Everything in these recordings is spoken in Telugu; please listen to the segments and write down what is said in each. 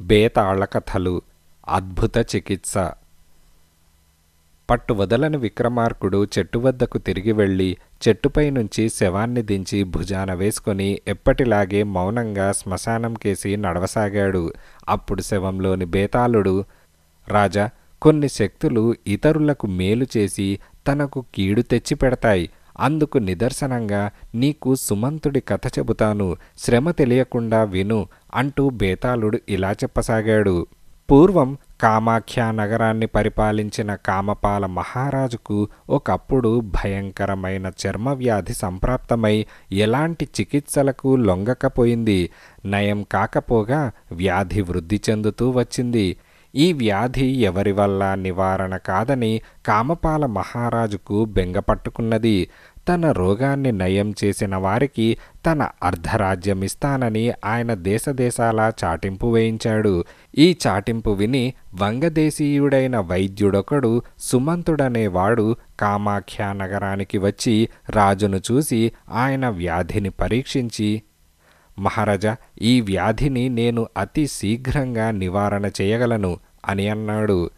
బేతాళ కథలు అద్భుత చికిత్స. పట్టువదలని విక్రమార్కుడు చెట్టు వద్దకు తిరిగి వెళ్ళి చెట్టుపై నుంచి శవాన్ని దించి భుజాన వేసుకొని ఎప్పటిలాగే మౌనంగా శ్మశానం కేసి నడవసాగాడు. అప్పుడు శవంలోని బేతాళుడు, రాజా, కొన్ని శక్తులు ఇతరులకు మేలు చేసి తనకు కీడు తెచ్చి పెడతాయి. అందుకు నిదర్శనంగా నీకు సుమంతుడి కథ చెబుతాను, శ్రమ తెలియకుండా విను అంటూ బేతాళుడు ఇలా చెప్పసాగాడు. పూర్వం కామాఖ్యా నగరాన్ని పరిపాలించిన కామపాల మహారాజుకు ఒకప్పుడు భయంకరమైన చర్మవ్యాధి సంప్రాప్తమై ఎలాంటి చికిత్సలకు లొంగకపోయింది. నయం కాకపోగా వ్యాధి వృద్ధి చెందుతూ వచ్చింది. ఈ వ్యాధి ఎవరి వల్ల నివారణ కాదని కామపాల మహారాజుకు బెంగపట్టుకున్నది. తన రోగాన్ని నయం చేసిన వారికి తన అర్ధరాజ్యమిస్తానని ఆయన దేశదేశాలా చాటింపు వేయించాడు. ఈ చాటింపు విని వంగదేశీయుడైన వైద్యుడొకడు సుమంతుడనేవాడు కామాఖ్యా నగరానికి వచ్చి రాజును చూసి ఆయన వ్యాధిని పరీక్షించి, మహారాజా, ఈ వ్యాధిని నేను అతి శీఘ్రంగా నివారణ చేయగలను అని అన్నాడు.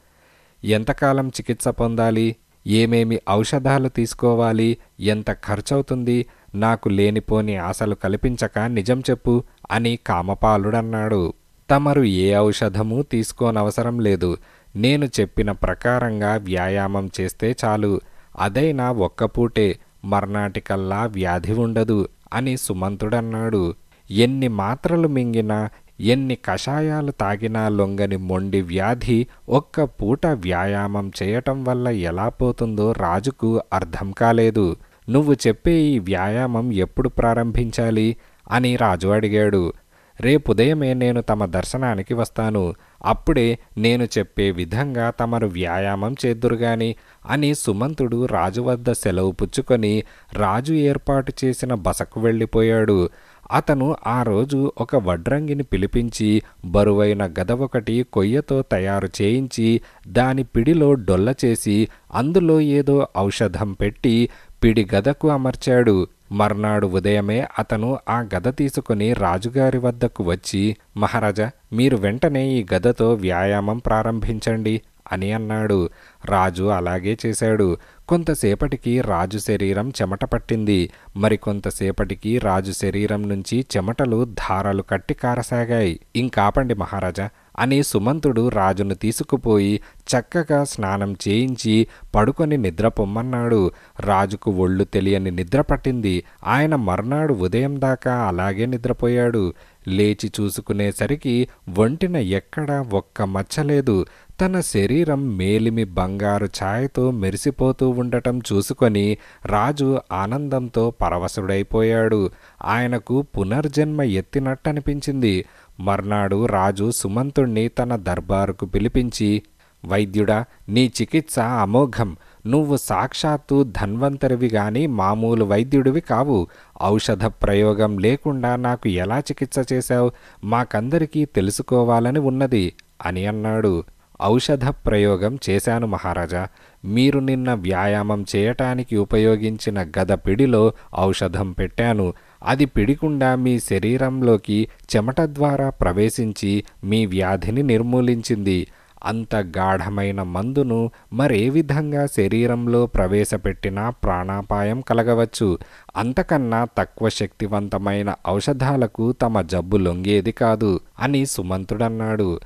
ఎంతకాలం చికిత్స పొందాలి? ఏమేమి ఔషధాలు తీసుకోవాలి? ఎంత ఖర్చవుతుంది? నాకు లేనిపోని ఆశలు కల్పించక నిజం చెప్పు అని కామపాలుడన్నాడు. తమరు ఏ ఔషధమూ తీసుకోనవసరం లేదు. నేను చెప్పిన ప్రకారంగా వ్యాయామం చేస్తే చాలు. అదైనా ఒక్కపూటే, మర్నాటికల్లా వ్యాధి ఉండదు అని సుమంతుడన్నాడు. ఎన్ని మాత్రలు మింగినా, ఎన్ని కషాయాలు తాగినా లొంగని మొండి వ్యాధి ఒక్క పూట వ్యాయామం చేయటం వల్ల ఎలా పోతుందో రాజుకు అర్థం కాలేదు. నువ్వు చెప్పే ఈ వ్యాయామం ఎప్పుడు ప్రారంభించాలి అని రాజు అడిగాడు. రేపుదయమే నేను తమ దర్శనానికి వస్తాను. అప్పుడే నేను చెప్పే విధంగా తమరు వ్యాయామం చేద్దురుగాని అని సుమంతుడు రాజు వద్ద సెలవు పుచ్చుకొని రాజు ఏర్పాటు చేసిన బసకు వెళ్ళిపోయాడు. అతను ఆ రోజు ఒక వడ్రంగిని పిలిపించి బరువైన గద ఒకటి కొయ్యతో తయారు చేయించి దాని పిడిలో డొల్ల చేసి అందులో ఏదో ఔషధం పెట్టి పిడి గదకు అమర్చాడు. మర్నాడు ఉదయమే అతను ఆ గద తీసుకుని రాజుగారి వద్దకు వచ్చి, మహారాజా, మీరు వెంటనే ఈ గదతో వ్యాయామం ప్రారంభించండి అని అన్నాడు. రాజు అలాగే చేశాడు. కొంతసేపటికి రాజు శరీరం చెమట పట్టింది. మరికొంతసేపటికి రాజు శరీరం నుంచి చెమటలు ధారలు కట్టి కారసాగాయి. ఇంకాపండి మహారాజా అని సుమంతుడు రాజును తీసుకుపోయి చక్కగా స్నానం చేయించి పడుకొని నిద్రపొమ్మన్నాడు. రాజుకు ఒళ్ళు తెలియని నిద్ర పట్టింది. ఆయన మర్నాడు ఉదయం దాకా అలాగే నిద్రపోయాడు. లేచి చూసుకునేసరికి ఒంటిన ఎక్కడా ఒక్క మచ్చలేదు. తన శరీరం మేలిమి బంగారు ఛాయతో మెరిసిపోతూ ఉండటం చూసుకొని రాజు ఆనందంతో పరవశుడైపోయాడు. ఆయనకు పునర్జన్మ ఎత్తినట్టనిపించింది. మర్నాడు రాజు సుమంతుణ్ణి తన దర్బారుకు పిలిపించి, వైద్యుడా, నీ చికిత్స అమోఘం. నువ్వు సాక్షాత్తు ధన్వంతరివి గాని మామూలు వైద్యుడివి కావు. ఔషధ ప్రయోగం లేకుండా నాకు ఎలా చికిత్స చేశావు? మాకందరికీ తెలుసుకోవాలని ఉన్నది అని అన్నాడు. ఔషధ ప్రయోగం చేశాను మహారాజా. మీరు నిన్న వ్యాయామం చేయటానికి ఉపయోగించిన గద పిడిలో ఔషధం పెట్టాను. అది పిడికుండా మీ శరీరంలోకి చెమట ద్వారా ప్రవేశించి మీ వ్యాధిని నిర్మూలించింది. అంత గాఢమైన మందును మరే విధంగా శరీరంలో ప్రవేశపెట్టినా ప్రాణాపాయం కలగవచ్చు. అంతకన్నా తక్కువ శక్తివంతమైన ఔషధాలకు తమ జబ్బు లొంగేది కాదు అని సుమంతుడన్నాడు.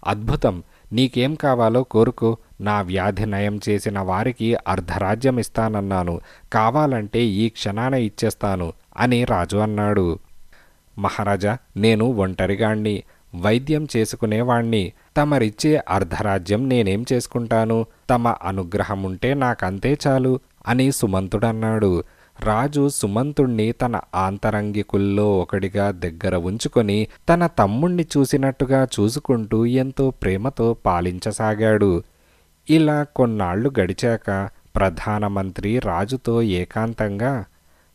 అద్భుతం, నీకేం కావాలో కోరుకో. నా వ్యాధి నయం చేసిన వారికి అర్ధరాజ్యమిస్తానన్నాను. కావాలంటే ఈ క్షణాన ఇచ్చేస్తాను అని రాజు అన్నాడు. మహారాజా, నేను ఒంటరిగాణ్ణి, వైద్యం చేసుకునేవాణ్ణి. తమరిచ్చే అర్ధరాజ్యం నేనేం చేసుకుంటాను? తమ అనుగ్రహముంటే నాకంతే చాలు అని సుమంతుడన్నాడు. రాజు సుమంతుణ్ణి తన ఆంతరంగికుల్లో ఒకడిగా దగ్గర ఉంచుకొని తన తమ్ముణ్ణి చూసినట్టుగా చూసుకుంటూ ఎంతో ప్రేమతో పాలించసాగాడు. ఇలా కొన్నాళ్లు గడిచాక ప్రధానమంత్రి రాజుతో ఏకాంతంగా,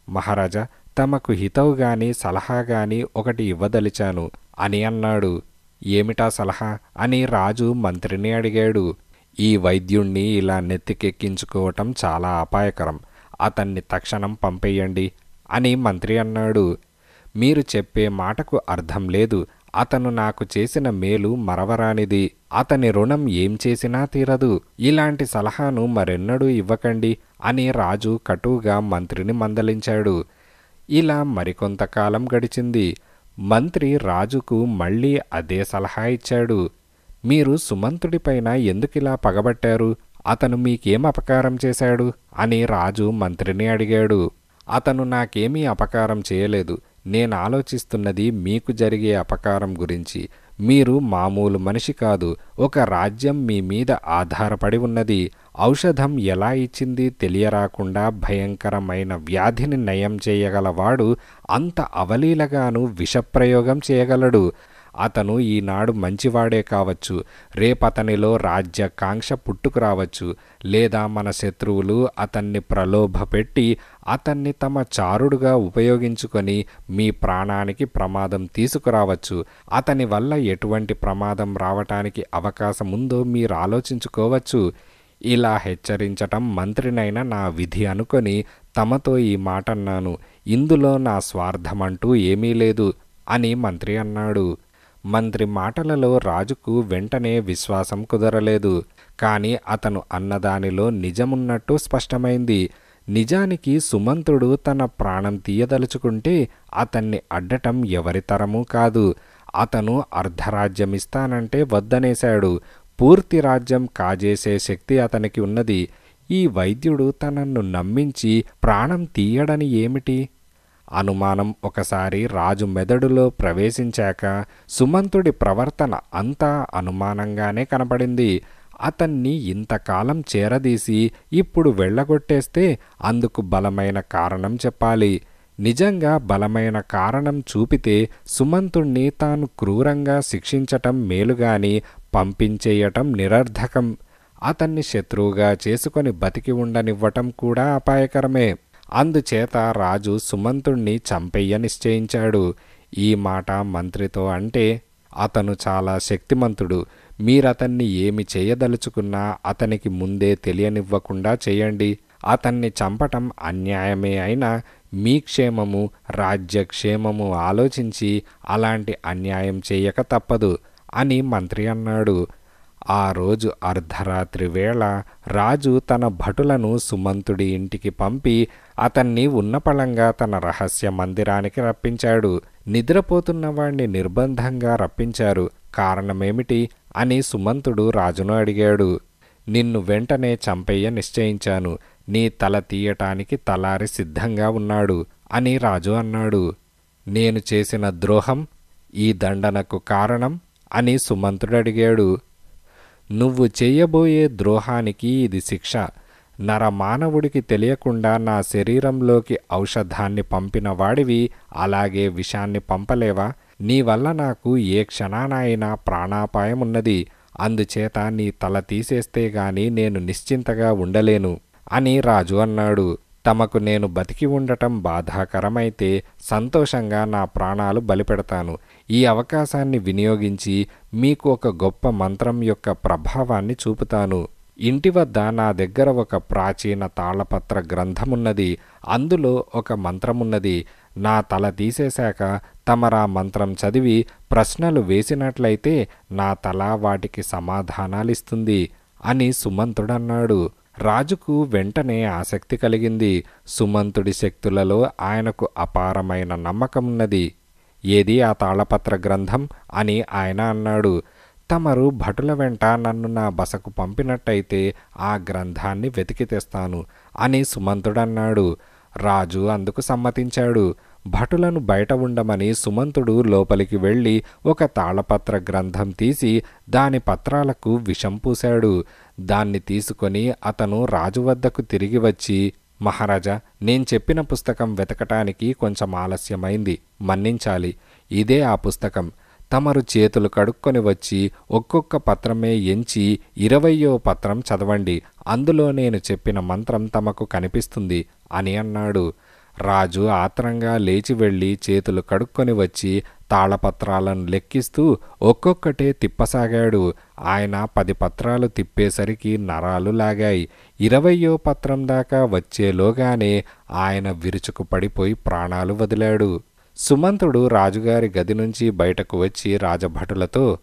మహారాజా, తమకు హితవుగాని సలహాగాని ఒకటి ఇవ్వదలిచాను అని అన్నాడు. ఏమిటా సలహా అని రాజు మంత్రిని అడిగాడు. ఈ వైద్యుణ్ణి ఇలా నెత్తికెక్కించుకోవటం చాలా అపాయకరం. అతన్ని తక్షణం పంపేయండి అని మంత్రి అన్నాడు. మీరు చెప్పే మాటకు అర్థం లేదు. అతను నాకు చేసిన మేలు మరవరానిది. అతని రుణం ఏం చేసినా తీరదు. ఇలాంటి సలహాను మరెన్నడూ ఇవ్వకండి అని రాజు కటువుగా మంత్రిని మందలించాడు. ఇలా మరికొంతకాలం గడిచింది. మంత్రి రాజుకు మళ్ళీ అదే సలహా ఇచ్చాడు. మీరు సుమంతుడిపైన ఎందుకిలా పగబట్టారు? అతను మీకేం అపకారం చేశాడు అని రాజు మంత్రిని అడిగాడు. అతను నాకేమీ అపకారం చేయలేదు. నేను ఆలోచిస్తున్నది మీకు జరిగే అపకారం గురించి. మీరు మామూలు మనిషి కాదు. ఒక రాజ్యం మీ మీద ఆధారపడి ఉన్నది. ఔషధం ఎలా ఇచ్చింది తెలియరాకుండా భయంకరమైన వ్యాధిని నయం చేయగలవాడు అంత అవలీలగాను విషప్రయోగం చేయగలడు. అతను ఈనాడు మంచివాడే కావచ్చు, రేపతనిలో రాజ్యకాంక్ష పుట్టుకురావచ్చు, లేదా మన శత్రువులు అతన్ని ప్రలోభపెట్టి అతన్ని తమ చారుడుగా ఉపయోగించుకొని మీ ప్రాణానికి ప్రమాదం తీసుకురావచ్చు. అతని వల్ల ఎటువంటి ప్రమాదం రావటానికి అవకాశం ఉందో మీరు ఆలోచించుకోవచ్చు. ఇలా హెచ్చరించటం మంత్రినైన నా విధి అనుకొని తమతో ఈ మాట అన్నాను. ఇందులో నా స్వార్థమంటూ ఏమీ లేదు అని మంత్రి అన్నాడు. మంత్రి మాటలలో రాజుకు వెంటనే విశ్వాసం కుదరలేదు. కాని అతను అన్నదానిలో నిజమున్నట్టు స్పష్టమైంది. నిజానికి సుమంతుడు తన ప్రాణం తీయదలుచుకుంటే అతన్ని అడ్డటం ఎవరితరమూ కాదు. అతను అర్ధరాజ్యమిస్తానంటే వద్దనేశాడు. పూర్తి రాజ్యం కాజేసే శక్తి అతనికి ఉన్నది. ఈ వైద్యుడు తనను నమ్మించి ప్రాణం తీయడని ఏమిటి? అనుమానం ఒకసారి రాజు మెదడులో ప్రవేశించాక సుమంతుడి ప్రవర్తన అంతా అనుమానంగానే కనపడింది. అతన్ని ఇంతకాలం చేరదీసి ఇప్పుడు వెళ్ళగొట్టేస్తే అందుకు బలమైన కారణం చెప్పాలి. నిజంగా బలమైన కారణం చూపితే సుమంతుణ్ణి తాను క్రూరంగా శిక్షించటం మేలుగాని పంపించేయటం నిరర్ధకం. అతన్ని శత్రువుగా చేసుకొని బతికి ఉండనివ్వటం కూడా అపాయకరమే. అందుచేత రాజు సుమంతుణ్ణి చంపెయ్య నిశ్చయించాడు. ఈ మాట మంత్రితో అంటే, అతను చాలా శక్తిమంతుడు. మీరతన్ని ఏమి చేయదలుచుకున్నా అతనికి ముందే తెలియనివ్వకుండా చేయండి. అతన్ని చంపటం అన్యాయమే అయినా మీ క్షేమము, రాజ్యక్షేమము ఆలోచించి అలాంటి అన్యాయం చేయక తప్పదు అని మంత్రి అన్నాడు. ఆ రోజు అర్ధరాత్రి వేళ రాజు తన భటులను సుమంతుడి ఇంటికి పంపి అతన్ని ఉన్నపళంగా తన రహస్య మందిరానికి రప్పించాడు. నిద్రపోతున్న వాణ్ణి నిర్బంధంగా రప్పించారు. కారణమేమిటి అని సుమంతుడు రాజును అడిగాడు. నిన్ను వెంటనే చంపెయ్య నిశ్చయించాను. నీ తల తీయటానికి తలారి సిద్ధంగా ఉన్నాడు అని రాజు అన్నాడు. నేను చేసిన ద్రోహం ఈ దండనకు కారణం అని సుమంతుడు అడిగాడు. నువ్వు చేయబోయే ద్రోహానికి ఇది శిక్ష. నరమానవుడికి తెలియకుండా నా శరీరంలోకి ఔషధాన్ని పంపిన వాడివి అలాగే విషాన్ని పంపలేవా? నీ వల్ల నాకు ఏ క్షణానైనా ప్రాణాపాయం ఉన్నది. అందుచేత నీ తల తీసేస్తే గాని నేను నిశ్చింతగా ఉండలేను అని రాజు అన్నాడు. తమకు నేను బతికి ఉండటం బాధాకరమైతే సంతోషంగా నా ప్రాణాలు బలిపెడతాను. ఈ అవకాశాన్ని వినియోగించి మీకు ఒక గొప్ప మంత్రం యొక్క ప్రభావాన్ని చూపుతాను. ఇంటి వద్ద నా దగ్గర ఒక ప్రాచీన తాళపత్ర గ్రంథమున్నది. అందులో ఒక మంత్రమున్నది. నా తల తీసేశాక తమరా మంత్రం చదివి ప్రశ్నలు వేసినట్లయితే నా తల వాటికి సమాధానాలిస్తుంది అని సుమంతుడన్నాడు. రాజుకు వెంటనే ఆసక్తి కలిగింది. సుమంతుడి శక్తులలో ఆయనకు అపారమైన నమ్మకమున్నది. ఏది ఆ తాళపత్ర గ్రంథం అని ఆయన అన్నాడు. తమరు భటుల వెంట నన్ను నా బసకు పంపినట్టయితే ఆ గ్రంథాన్ని వెతికి తెస్తాను అని సుమంతుడన్నాడు. రాజు అందుకు సమ్మతించాడు. భటులను బయట ఉండమని సుమంతుడు లోపలికి వెళ్ళి ఒక తాళపత్ర గ్రంథం తీసి దాని పత్రాలకు విషం పూశాడు. దాన్ని తీసుకొని అతను రాజు వద్దకు తిరిగి వచ్చి, మహారాజా, నేను చెప్పిన పుస్తకం వెతకటానికి కొంచెం ఆలస్యమైంది, మన్నించాలి. ఇదే ఆ పుస్తకం. తమరు చేతులు కడుక్కొని వచ్చి ఒక్కొక్క పత్రమే ఎంచి 20వ పత్రం చదవండి. అందులో నేను చెప్పిన మంత్రం తమకు కనిపిస్తుంది అని అన్నాడు. రాజు ఆత్రంగా లేచి వెళ్ళి చేతులు కడుక్కొని వచ్చి తాళపత్రాలను లెక్కిస్తూ ఒక్కొక్కటే తిప్పసాగాడు. ఆయన 10 పత్రాలు తిప్పేసరికి నరాలు లాగాయి. 20వ పత్రం దాకా వచ్చేలోగానే ఆయన విరుచుకు పడిపోయి ప్రాణాలు వదిలాడు. సుమంతుడు రాజుగారి గది నుంచి బయటకు వచ్చి రాజభటులతో,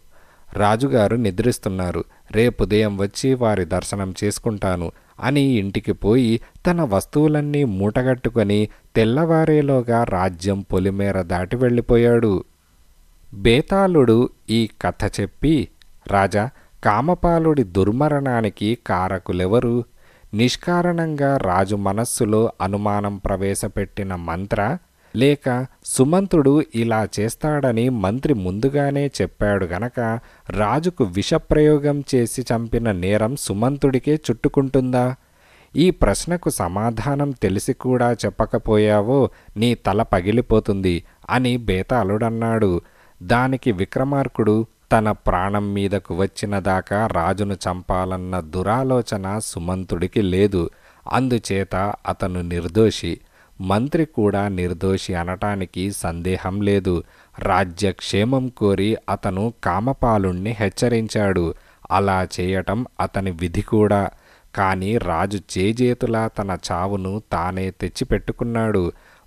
రాజుగారు నిద్రిస్తున్నారు, రేపుదయం వచ్చి వారి దర్శనం చేసుకుంటాను అని ఇంటికి పోయి తన వస్తువులన్నీ మూటగట్టుకొని తెల్లవారేలోగా రాజ్యం పొలిమేర దాటి వెళ్ళిపోయాడు. బేతాళుడు ఈ కథ చెప్పి, రాజా, కామపాలుడి దుర్మరణానికి కారకులెవరు? నిష్కారణంగా రాజు మనస్సులో అనుమానం ప్రవేశపెట్టిన మంత్ర, లేక సుమంతుడు ఇలా చేస్తాడని మంత్రి ముందుగానే చెప్పాడు గనక రాజుకు విషప్రయోగం చేసి చంపిన నేరం సుమంతుడికే చుట్టుకుంటుందా? ఈ ప్రశ్నకు సమాధానం తెలిసి కూడా చెప్పకపోయావో నీ తల పగిలిపోతుంది అని బేతాళుడన్నాడు. దానికి విక్రమార్కుడు, తన ప్రాణం మీదకు వచ్చిన దాకా రాజును చంపాలన్న దురాలోచన సుమంతుడికి లేదు, అందుచేత అతను నిర్దోషి. మంత్రి కూడా నిర్దోషి అనటానికి సందేహం లేదు. రాజ్యక్షేమం కోరి అతను కామపాలుణ్ణి హెచ్చరించాడు. అలా చేయటం అతని విధి కూడా. కానీ రాజు చేజేతులా తన చావును తానే తెచ్చిపెట్టుకున్నాడు.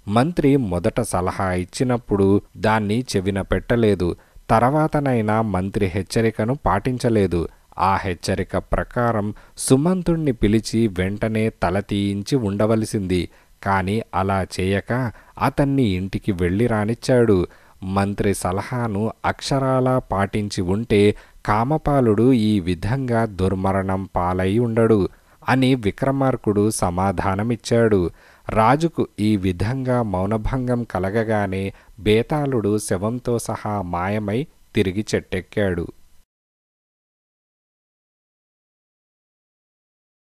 మంత్రి మొదట సలహా ఇచ్చినప్పుడు దాన్ని చెవిన పెట్టలేదు. తర్వాతనైనా మంత్రి హెచ్చరికను పాటించలేదు. ఆ హెచ్చరిక ప్రకారం సుమంతుణ్ణి పిలిచి వెంటనే తల తీయించి ఉండవలసింది. కానీ అలా చేయక అతన్ని ఇంటికి వెళ్ళి రానిచ్చాడు. మంత్రి సలహాను అక్షరాలా పాటించి ఉంటే కామపాలుడు ఈ విధంగా దుర్మరణం పాలై ఉండడు అని విక్రమార్కుడు సమాధానమిచ్చాడు. రాజుకు ఈ విధంగా మౌనభంగం కలగగానే బేతాళుడు శవంతో సహా మాయమై తిరిగి చెట్టెక్కాడు.